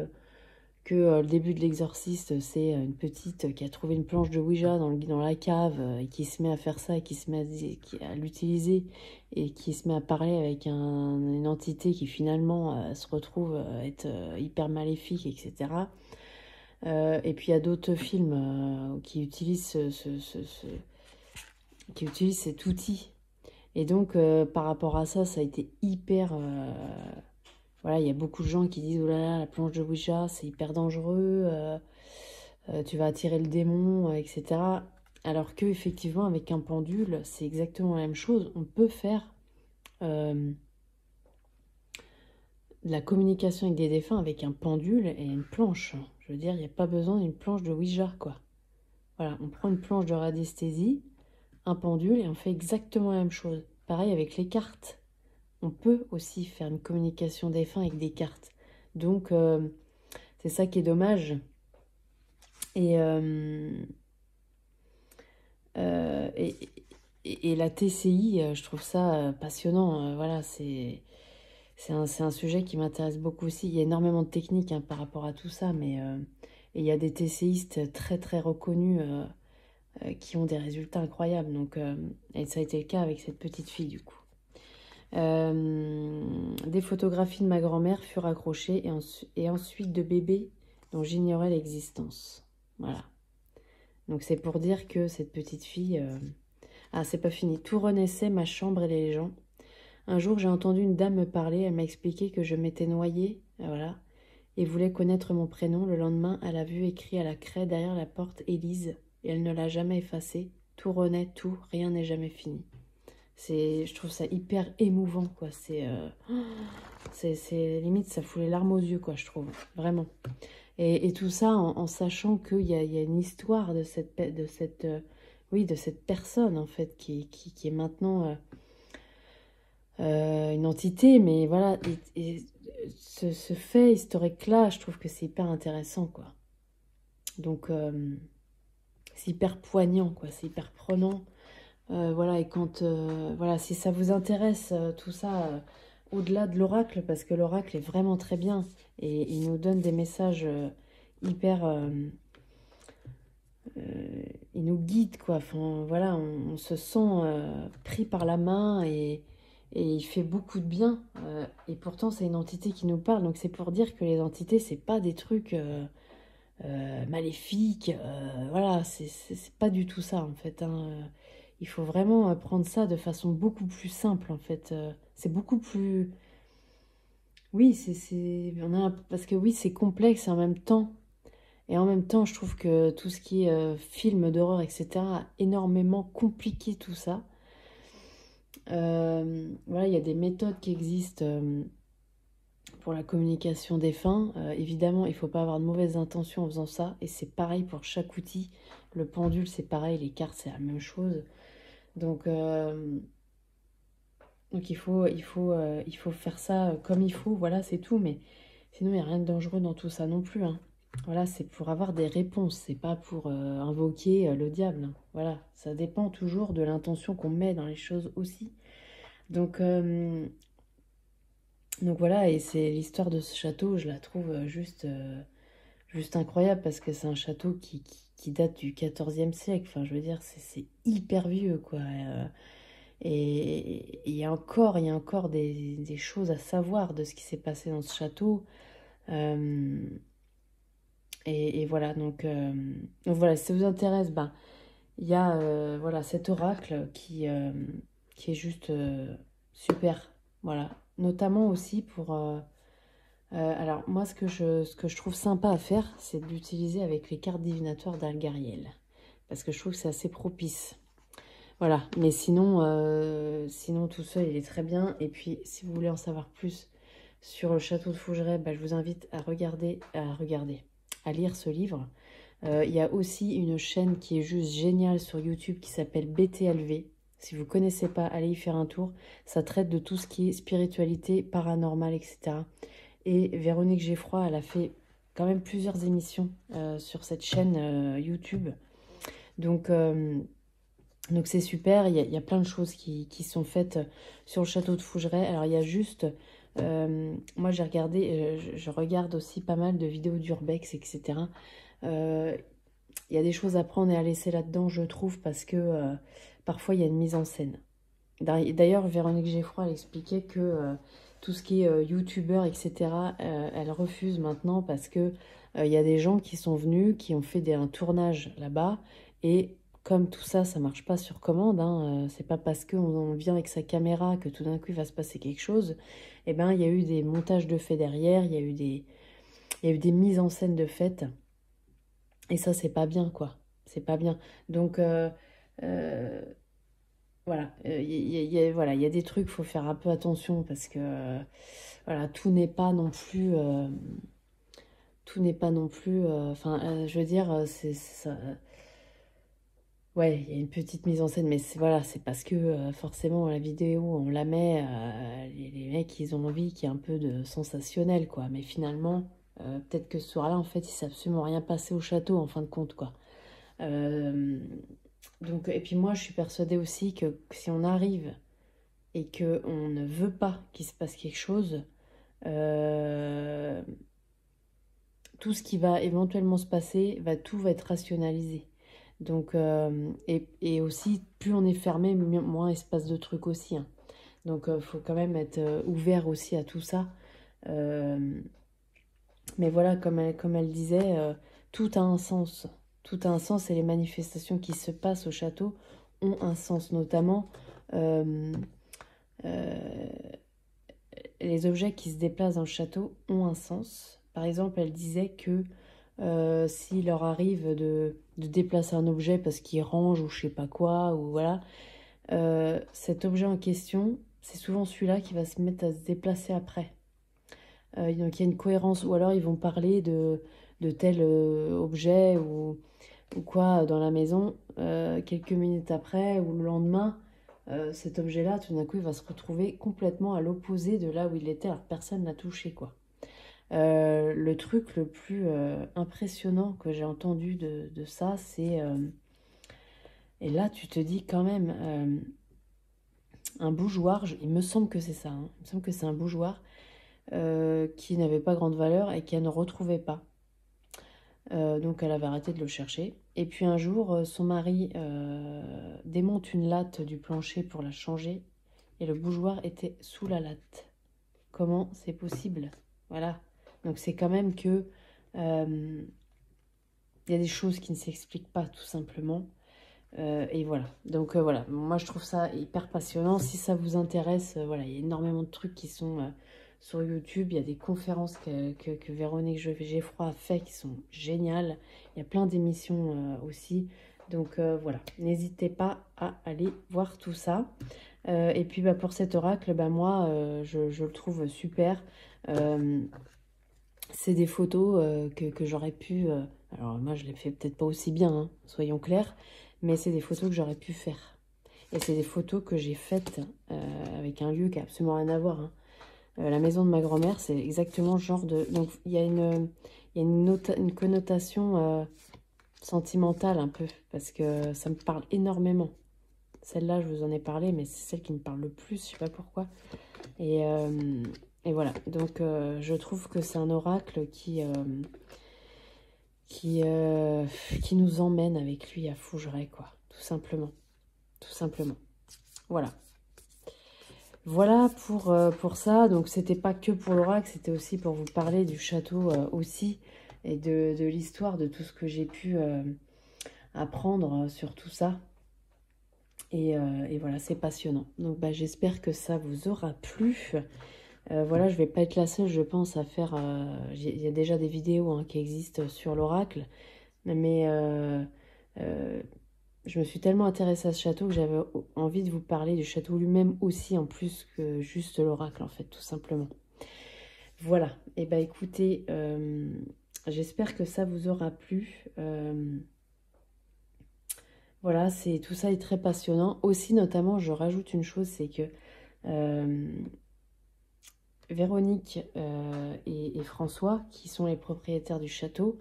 S1: que le début de l'exorciste, c'est une petite qui a trouvé une planche de Ouija dans la cave et qui se met à faire ça et qui se met à l'utiliser et qui se met à parler avec une entité qui finalement se retrouve être hyper maléfique, etc. Et puis il y a d'autres films qui utilisent qui utilisent cet outil. Et donc par rapport à ça, ça a été hyper... Voilà, il y a beaucoup de gens qui disent « Oh là là, la planche de Ouija, c'est hyper dangereux, tu vas attirer le démon, etc. » Alors que effectivement, avec un pendule, c'est exactement la même chose. On peut faire de la communication avec des défunts avec un pendule et une planche. Je veux dire, il n'y a pas besoin d'une planche de Ouija, quoi. Voilà, on prend une planche de radiesthésie, un pendule, et on fait exactement la même chose. Pareil avec les cartes. On peut aussi faire une communication défunt avec des cartes. Donc, c'est ça qui est dommage. Et, et la TCI, je trouve ça passionnant. Voilà, c'est un sujet qui m'intéresse beaucoup aussi. Il y a énormément de techniques par rapport à tout ça, mais et il y a des TCistes très très reconnus qui ont des résultats incroyables. Donc, et ça a été le cas avec cette petite fille du coup. Des photographies de ma grand-mère furent accrochées et ensuite de bébés dont j'ignorais l'existence. Voilà. Donc c'est pour dire que cette petite fille... Ah, c'est pas fini. Tout renaissait, ma chambre et les gens. Un jour, j'ai entendu une dame me parler. Elle m'a expliqué que je m'étais noyée, voilà, et voulait connaître mon prénom. Le lendemain, elle a vu écrit à la craie derrière la porte Élise, et elle ne l'a jamais effacé. Tout renaît, tout, rien n'est jamais fini. Je trouve ça hyper émouvant, quoi. C'est limite, ça fout les larmes aux yeux, quoi, je trouve, vraiment. Et tout ça en sachant qu'il y a une histoire de oui, de cette personne, en fait, qui est maintenant une entité, mais voilà, et ce fait historique-là, je trouve que c'est hyper intéressant, quoi. Donc, c'est hyper poignant, quoi, c'est hyper prenant. Voilà, et quand, voilà, si ça vous intéresse, tout ça, au-delà de l'oracle, parce que l'oracle est vraiment très bien, et il nous donne des messages hyper... il nous guide, quoi. Enfin, voilà, on se sent pris par la main et il fait beaucoup de bien. Et pourtant, c'est une entité qui nous parle. Donc, c'est pour dire que les entités, c'est pas des trucs maléfiques. Voilà, c'est pas du tout ça, en fait. Hein. Il faut vraiment prendre ça de façon beaucoup plus simple, en fait. C'est beaucoup plus... Oui, parce que oui, c'est complexe et en même temps... Et en même temps, je trouve que tout ce qui est film d'horreur, etc., a énormément compliqué tout ça. Voilà, il y a des méthodes qui existent pour la communication des fins. Évidemment, il ne faut pas avoir de mauvaises intentions en faisant ça. Et c'est pareil pour chaque outil. Le pendule, c'est pareil. Les cartes, c'est la même chose. Donc il faut faire ça comme il faut. Voilà, c'est tout. Mais sinon, il n'y a rien de dangereux dans tout ça non plus, hein. Voilà, c'est pour avoir des réponses, c'est pas pour invoquer le diable, hein. Voilà, ça dépend toujours de l'intention qu'on met dans les choses aussi. Donc voilà, et c'est l'histoire de ce château, je la trouve juste incroyable parce que c'est un château qui date du XIVe siècle. Enfin, je veux dire, c'est hyper vieux, quoi. Et il y a encore des choses à savoir de ce qui s'est passé dans ce château. Et voilà, donc voilà, si ça vous intéresse, ben, il y a voilà, cet oracle qui est juste super. Voilà, notamment aussi pour... alors, moi, ce que je trouve sympa à faire, c'est d'utiliser avec les cartes divinatoires d'Algariel. Parce que je trouve que c'est assez propice. Voilà, mais sinon tout seul, il est très bien. Et puis, si vous voulez en savoir plus sur le château de Fougeray, ben, je vous invite à lire ce livre. Il y a aussi une chaîne qui est juste géniale sur YouTube qui s'appelle BTLV. Si vous ne connaissez pas, allez y faire un tour. Ça traite de tout ce qui est spiritualité, paranormal, etc. Et Véronique Geffroy, elle a fait quand même plusieurs émissions sur cette chaîne YouTube. Donc c'est super. Il y a plein de choses qui sont faites sur le château de Fougeray. Alors, il y a juste... moi, j'ai regardé... je regarde aussi pas mal de vidéos d'urbex, etc. Il y a des choses à prendre et à laisser là-dedans, je trouve, parce que parfois, il y a une mise en scène. D'ailleurs, Véronique Geffroy, elle expliquait que tout ce qui est youtubeur, etc., elle refuse maintenant parce que il y a des gens qui sont venus, qui ont fait un tournage là-bas, et comme tout ça, ça marche pas sur commande, hein, c'est pas parce qu'on vient avec sa caméra que tout d'un coup, il va se passer quelque chose. Eh ben, il y a eu des montages de faits derrière, il y a eu des mises en scène de faits. Et ça, c'est pas bien, quoi. C'est pas bien. Donc, voilà. Voilà, il y a des trucs, il faut faire un peu attention parce que, voilà, tout n'est pas non plus... tout n'est pas non plus... Enfin, je veux dire, c'est ça... Ouais, il y a une petite mise en scène, mais voilà, c'est parce que forcément, la vidéo, on la met... les mecs, ils ont envie qu'il y ait un peu de sensationnel, quoi. Mais finalement... peut-être que ce soir-là, en fait, il s'est absolument rien passé au château, en fin de compte, quoi. Donc, et puis moi, je suis persuadée aussi que si on arrive et qu'on ne veut pas qu'il se passe quelque chose, tout ce qui va éventuellement se passer, tout va être rationalisé. Donc, et aussi, plus on est fermé, moins il se passe de trucs aussi, hein. Donc, il faut quand même être ouvert aussi à tout ça. Mais voilà, comme elle disait, tout a un sens. Tout a un sens et les manifestations qui se passent au château ont un sens, notamment euh, euh, les objets qui se déplacent dans le château ont un sens. Par exemple, elle disait que s'il leur arrive de déplacer un objet parce qu'ils rangent ou je sais pas quoi, ou voilà, cet objet en question, c'est souvent celui-là qui va se mettre à se déplacer après. Donc il y a une cohérence, ou alors ils vont parler de tel objet ou quoi dans la maison, quelques minutes après ou le lendemain, cet objet-là, tout d'un coup, il va se retrouver complètement à l'opposé de là où il était, alors que personne n'a touché, quoi. Le truc le plus impressionnant que j'ai entendu de ça, c'est... et là, tu te dis quand même, un bougeoir, il me semble que c'est ça, hein, il me semble que c'est un bougeoir qui n'avait pas grande valeur et qu'elle ne retrouvait pas. Donc elle avait arrêté de le chercher. Et puis un jour, son mari démonte une latte du plancher pour la changer et le bougeoir était sous la latte. Comment c'est possible? Voilà. Donc c'est quand même que il y a des choses qui ne s'expliquent pas tout simplement. Et voilà. Donc voilà, moi je trouve ça hyper passionnant. Si ça vous intéresse, voilà, il y a énormément de trucs qui sont sur YouTube. Il y a des conférences que Véronique Geffroy a fait qui sont géniales. Il y a plein d'émissions aussi. Donc voilà, n'hésitez pas à aller voir tout ça. Et puis bah, pour cet oracle, bah, moi je le trouve super. C'est des photos que j'aurais pu... alors moi je les fais peut-être pas aussi bien, hein, soyons clairs, mais c'est des photos que j'aurais pu faire. Et c'est des photos que j'ai faites avec un lieu qui a absolument rien à voir, hein. La maison de ma grand-mère, c'est exactement le genre de... Donc il y a une connotation sentimentale un peu, parce que ça me parle énormément. Celle-là, je vous en ai parlé, mais c'est celle qui me parle le plus, je sais pas pourquoi. Et, euh, et voilà, donc je trouve que c'est un oracle qui nous emmène avec lui à Fougeray, quoi, tout simplement. Tout simplement. Voilà. Voilà pour ça. Donc, c'était pas que pour l'oracle, c'était aussi pour vous parler du château aussi, et de l'histoire, de tout ce que j'ai pu apprendre sur tout ça. Et voilà, c'est passionnant. Donc, bah, j'espère que ça vous aura plu. Voilà, je vais pas être la seule, je pense, à faire... il y a déjà des vidéos hein, qui existent sur l'oracle, mais je me suis tellement intéressée à ce château que j'avais envie de vous parler du château lui-même aussi, en plus que juste l'oracle, en fait, tout simplement. Voilà, et bah écoutez, j'espère que ça vous aura plu. Voilà, tout ça est très passionnant. Aussi, notamment, je rajoute une chose, c'est que Véronique et François, qui sont les propriétaires du château,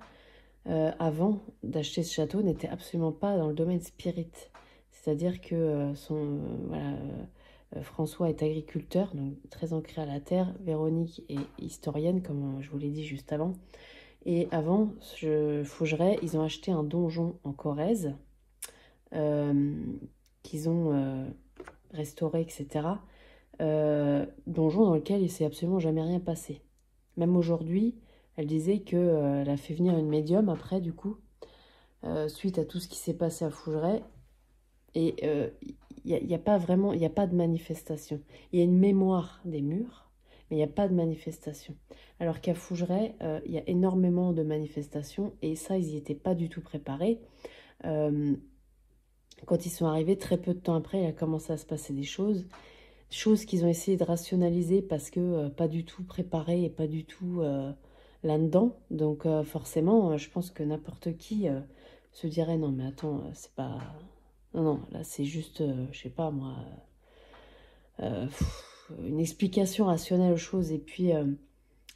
S1: avant d'acheter ce château, n'étaient absolument pas dans le domaine spirit. C'est-à-dire que voilà, François est agriculteur, donc très ancré à la terre. Véronique est historienne, comme je vous l'ai dit juste avant. Et avant, Fougeray, ils ont acheté un donjon en Corrèze qu'ils ont restauré, etc. Donjon dans lequel il s'est absolument jamais rien passé. Même aujourd'hui, elle disait qu'elle a fait venir une médium après, du coup, suite à tout ce qui s'est passé à Fougeray. Et il n'y a pas vraiment, il n'y a pas de manifestation. Il y a une mémoire des murs, mais il n'y a pas de manifestation. Alors qu'à Fougeray, il y a énormément de manifestations, et ça, ils n'y étaient pas du tout préparés. Quand ils sont arrivés, très peu de temps après, il a commencé à se passer des choses qu'ils ont essayé de rationaliser parce que pas du tout préparées et pas du tout là-dedans. Donc forcément, je pense que n'importe qui se dirait, non mais attends, c'est pas... Non, non, là c'est juste, je sais pas moi, une explication rationnelle aux choses. Et puis,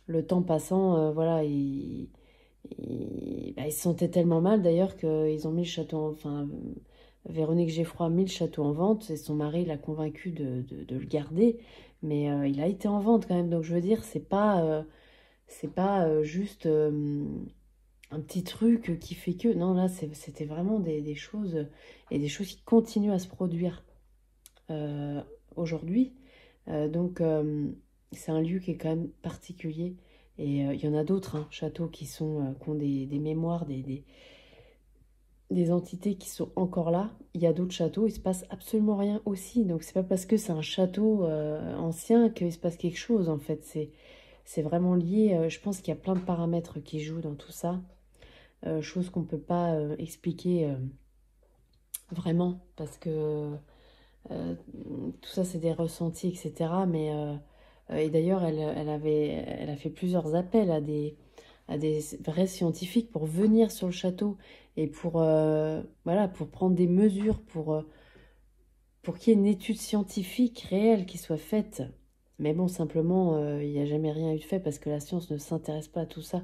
S1: le temps passant, voilà, bah, ils se sentaient tellement mal d'ailleurs qu'ils ont mis le château, enfin, Véronique Geffroy a mis le château en vente et son mari l'a convaincu de le garder. Mais il a été en vente quand même. Donc je veux dire, c'est pas juste un petit truc qui fait que... Non, là, c'était vraiment des choses, et des choses qui continuent à se produire aujourd'hui. Donc, c'est un lieu qui est quand même particulier. Et il y en a d'autres, hein, châteaux qui ont des mémoires, des entités qui sont encore là. Il y a d'autres châteaux, il se passe absolument rien aussi. Donc, c'est pas parce que c'est un château ancien qu'il se passe quelque chose, en fait. C'est vraiment lié. Je pense qu'il y a plein de paramètres qui jouent dans tout ça. Chose qu'on ne peut pas expliquer vraiment, parce que tout ça, c'est des ressentis, etc. Mais, et d'ailleurs, elle a fait plusieurs appels à des vrais scientifiques pour venir sur le château et voilà, pour prendre des mesures, pour qu'il y ait une étude scientifique réelle qui soit faite. Mais bon, simplement, il n'y a jamais rien eu de fait parce que la science ne s'intéresse pas à tout ça.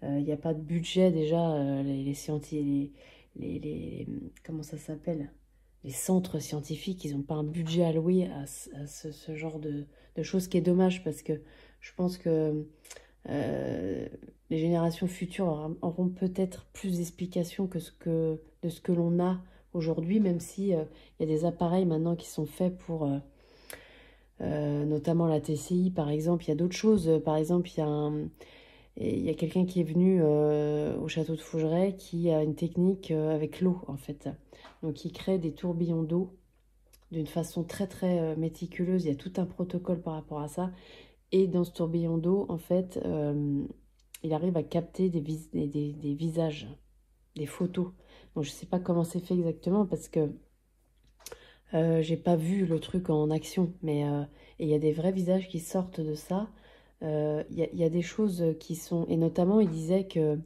S1: Il n'y a pas de budget déjà, les scientifiques, comment ça s'appelle? Les centres scientifiques, ils n'ont pas un budget alloué à ce genre de choses, qui est dommage parce que je pense que les générations futures auront peut-être plus d'explications de ce que l'on a aujourd'hui, même si il y a des appareils maintenant qui sont faits pour, notamment la TCI par exemple. Il y a d'autres choses, par exemple il y a quelqu'un qui est venu au château de Fougeray qui a une technique avec l'eau, en fait. Donc, il crée des tourbillons d'eau d'une façon très, très méticuleuse. Il y a tout un protocole par rapport à ça. Et dans ce tourbillon d'eau, en fait, il arrive à capter des visages, des photos. Donc, je ne sais pas comment c'est fait exactement parce que j'ai pas vu le truc en action. Mais et il y a des vrais visages qui sortent de ça. Y a des choses qui sont... Et notamment, il disait que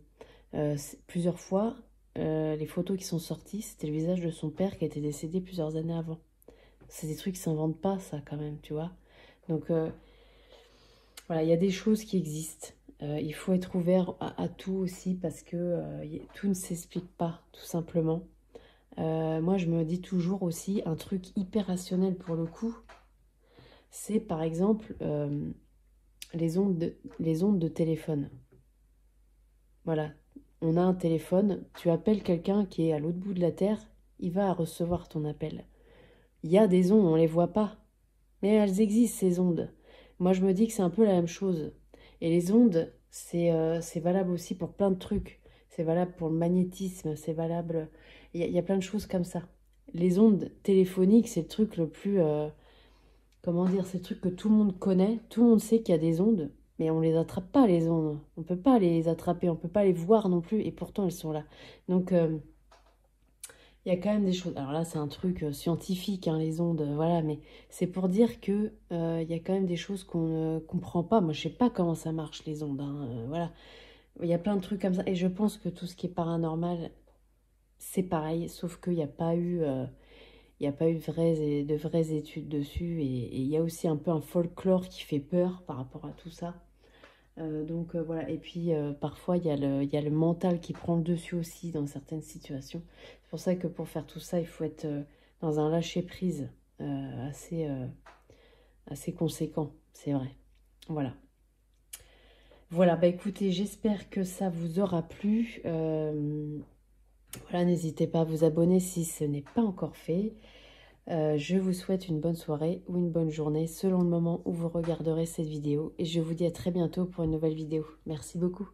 S1: plusieurs fois, les photos qui sont sorties, c'était le visage de son père qui était décédé plusieurs années avant. C'est des trucs qui s'inventent pas, ça, quand même, tu vois. Donc, voilà, il y a des choses qui existent. Il faut être ouvert à tout aussi parce que tout ne s'explique pas, tout simplement. Moi, je me dis toujours aussi un truc hyper rationnel pour le coup. C'est, par exemple... les ondes de téléphone. Voilà, on a un téléphone, tu appelles quelqu'un qui est à l'autre bout de la terre, il va recevoir ton appel. Il y a des ondes, on ne les voit pas, mais elles existent, ces ondes. Moi, je me dis que c'est un peu la même chose. Et les ondes, c'est valable aussi pour plein de trucs. C'est valable pour le magnétisme, c'est valable... Il y a plein de choses comme ça. Les ondes téléphoniques, c'est le truc le plus... comment dire, c'est le truc que tout le monde connaît, tout le monde sait qu'il y a des ondes, mais on les attrape pas, les ondes. On peut pas les attraper, on peut pas les voir non plus, et pourtant elles sont là. Donc, il y a quand même des choses. Alors là, c'est un truc scientifique, hein, les ondes, voilà, mais c'est pour dire que il y a quand même des choses qu'on ne comprend pas. Moi, je sais pas comment ça marche, les ondes, hein, voilà. Il y a plein de trucs comme ça, et je pense que tout ce qui est paranormal, c'est pareil, sauf qu'il n'y a pas eu... il n'y a pas eu de vraies études dessus et il y a aussi un peu un folklore qui fait peur par rapport à tout ça. Donc voilà, et puis parfois il y a le mental qui prend le dessus aussi dans certaines situations. C'est pour ça que pour faire tout ça, il faut être dans un lâcher-prise assez conséquent, c'est vrai. Voilà. Voilà, bah écoutez, j'espère que ça vous aura plu. Voilà, n'hésitez pas à vous abonner si ce n'est pas encore fait. Je vous souhaite une bonne soirée ou une bonne journée selon le moment où vous regarderez cette vidéo. Et je vous dis à très bientôt pour une nouvelle vidéo. Merci beaucoup.